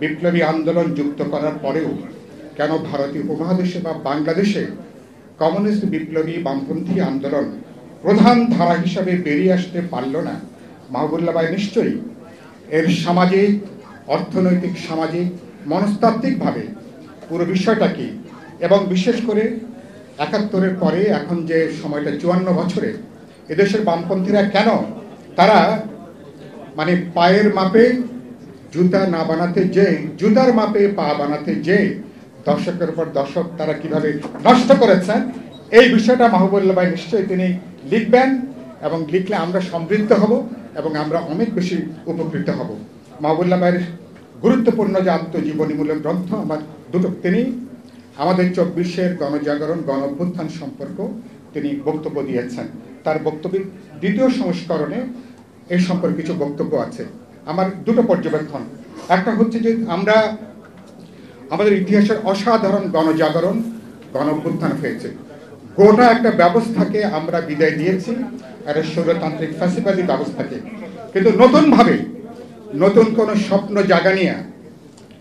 বিপ্লবী আন্দোলন যুক্ত করার পরেও কেন ভারতীয় উপমহাদেশে বা বাংলাদেশে কমিউনিস্ট বিপ্লবী বামপন্থী আন্দোলন প্রধান ধারা হিসাবে বেরিয়ে আসতে পারল না? মাহবুবুল্লাহ ভাই নিশ্চয়ই এর সামাজিক, অর্থনৈতিক, সামাজিক, মনস্তাত্ত্বিকভাবে পুরো বিষয়টা কি, এবং বিশেষ করে ৭১-এর পরে এখন যে সময়টা ৫৪ বছরে এদেশের বামপন্থীরা কেন তারা মানে পায়ের মাপে জুতা না বানাতে যে জুতার মাপে পা বানাতে যে দশকের পর দশক তারা কিভাবে নষ্ট করেছেন, এই বিষয়টা মাহবুবুল্লাহ ভাই নিশ্চয়ই তিনি লিখবেন, এবং লিখলে আমরা সমৃদ্ধ হব এবং আমরা অনেক বেশি উপকৃত হব। মাহবুবুল্লাহ ভাইয়ের গুরুত্বপূর্ণ যে আত্মজীবনীমূলক গ্রন্থ আমার দুটো, তিনি আমাদের ২৪-এর গণজাগরণ, গণ অভ্যুত্থান সম্পর্ক তিনি বক্তব্য দিয়েছেন। তার বক্তব্যের দ্বিতীয় সংস্করণে এই সম্পর্কে কিছু বক্তব্য আছে। আমার দুটো পর্যবেক্ষণ, একটা হচ্ছে যে আমরা আমাদের ইতিহাসের অসাধারণ গণজাগরণ, গণ অভ্যুত্থান হয়েছে, গোটা একটা ব্যবস্থাকে আমরা বিদায় দিয়েছি, একটা স্বৈরতান্ত্রিক ফ্যাসিবাদী ব্যবস্থাকে, কিন্তু নতুনভাবে নতুন কোনো স্বপ্ন জাগানিয়া,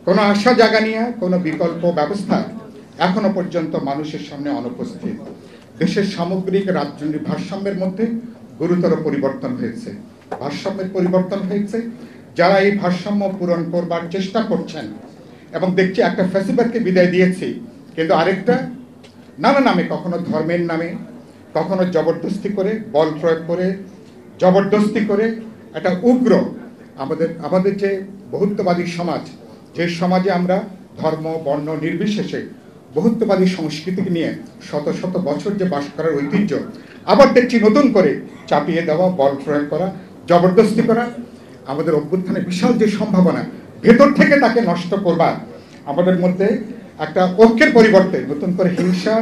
কোনো আশা জাগানিয়া, কোনো বিকল্প ব্যবস্থা এখনো পর্যন্ত মানুষের সামনে অনুপস্থিত। দেশের সামগ্রিক রাজনৈতিক ভারসাম্যের মধ্যে গুরুতর পরিবর্তন হয়েছে, ভারসাম্যের পরিবর্তন হয়েছে। যারা এই ভারসাম্য পূরণ করবার চেষ্টা করছেন এবং দেখছি একটা ফ্যাসিবাদকে বিদায় দিয়েছি, কিন্তু আরেকটা নানা নামে, কখনো ধর্মের নামে, কখনো জবরদস্তি করে, বল প্রয়োগ করে, জবরদস্তি করে একটা উগ্র আমাদের যে বহুত্ববাদী সমাজ, যে সমাজে আমরা ধর্ম বর্ণ নির্বিশেষে বহুত্ববাদী সংস্কৃতিকে নিয়ে শত শত বছর যে বাস করার ঐতিহ্য, আবার দেখছি নতুন করে চাপিয়ে দেওয়া, বল প্রয়োগ করা, জবরদস্তি করা। আমাদের অভ্যুত্থানে বিশাল যে সম্ভাবনা, ভেতর থেকে তাকে নষ্ট করবার, আমাদের মধ্যে একটা ঐক্যের পরিবর্তে নতুন করে হিংসা,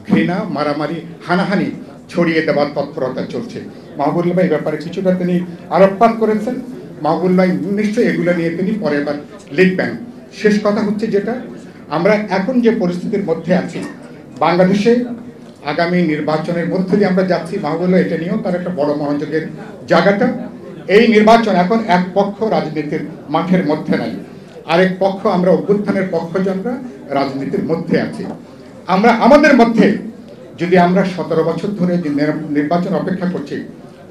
ঘৃণা, মারামারি, হানাহানি ছড়িয়ে দেওয়ার তৎপরতা চলছে। মাহবুবুল্লাহ ভাই এই ব্যাপারে কিছুটা তিনি আলোকপাত করেছেন। মাহবুবুল্লাহ নিশ্চয়ই এগুলো নিয়ে তিনি পরে আবার লিখবেন। শেষ কথা হচ্ছে যেটা, আমরা এখন যে পরিস্থিতির মধ্যে আছি, বাংলাদেশে আগামী নির্বাচনের মধ্যে দিয়ে আমরা যাচ্ছি, মাহবুবুল্লাহ এটা নিয়েও তার একটা বড় মনোযোগের জায়গাটা। এই নির্বাচন এখন এক পক্ষ রাজনীতির মাঠের মধ্যে নাই, আরেক পক্ষ আমরা অভ্যুত্থানের পক্ষজনরা রাজনীতির মধ্যে আছি। আমরা আমাদের মধ্যে যদি আমরা ১৭ বছর ধরে যে নির্বাচন অপেক্ষা করছি,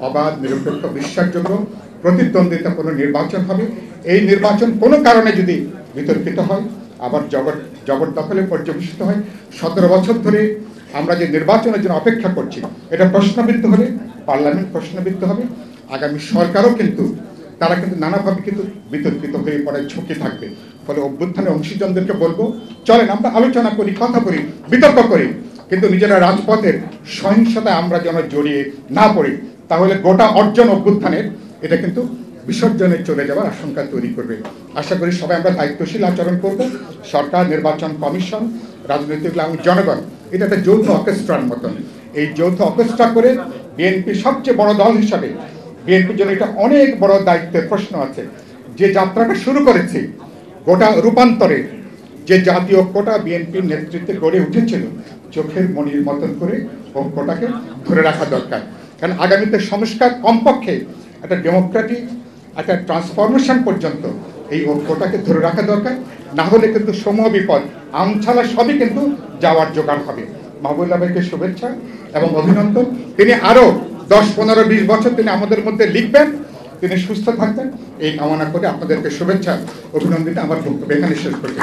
অবাধ, নিরপেক্ষ, বিশ্বাসযোগ্য, প্রতিদ্বন্দ্বিতাপূর্ণ নির্বাচন হবে, এই নির্বাচন কোনো কারণে যদি বিতর্কিত হয়, আবার জবরদখলে পর্যবেসিত হয়, ১৭ বছর ধরে আমরা যে নির্বাচনের জন্য অপেক্ষা করছি, এটা প্রশ্নবিদ্ধ হলে, পার্লামেন্ট প্রশ্নবিদ্ধ হবে, আগামী সরকারও কিন্তু তারা কিন্তু নানাভাবে কিন্তু বিতর্কিত হয়ে পড়ার ঝুঁকি থাকবে। ফলে অভ্যুত্থানের অংশীজনদেরকে বলবো, চলেন আমরা আলোচনা করি, কথা বলি, বিতর্ক করি, কিন্তু নিজেরা রাজপথের সহিংসতায় আমরা যেন জড়িয়ে না পড়ি, তাহলে গোটা অর্জন অভ্যুত্থানের এটা কিন্তু বিসর্জনে চলে যাওয়ার আশঙ্কা তৈরি করবে। আশা করি সবাই আমরা দায়িত্বশীল আচরণ করব। সরকার, নির্বাচন কমিশন, রাজনৈতিক জনগণ, এটা একটা যৌথ অর্কেস্ট্রার মতন। এই যৌথ অর্কেস্ট্রা করে বিএনপি সবচেয়ে বড় দল হিসাবে বিএনপির জন্য এটা অনেক বড় দায়িত্বের প্রশ্ন আছে। যে যাত্রাটা শুরু করেছে, গোটা রূপান্তরে যে জাতীয় ঐক্যটা বিএনপির নেতৃত্বে গড়ে উঠেছিল, চোখের মণির মতন করে ঐক্যটাকে ধরে রাখা দরকার। কারণ আগামীতে সংস্কার, কমপক্ষে একটা ডেমোক্রেটিক একটা ট্রান্সফরমেশন পর্যন্ত এই ঐক্যটাকে ধরে রাখা দরকার। না হলে কিন্তু সমূহ বিপদ, আমছালা সবই কিন্তু যাওয়ার জোগাড় হবে। মাহবুবুল্লাহ ভাইকে শুভেচ্ছা এবং অভিনন্দন। তিনি আরও 10, 15, 20 বছর তিনি আমাদের মধ্যে লিখবেন, তিনি সুস্থ থাকবেন, এই কামনা করে আপনাদেরকে শুভেচ্ছা, অভিনন্দন। আমার বক্তব্য এখানে শেষ করছি।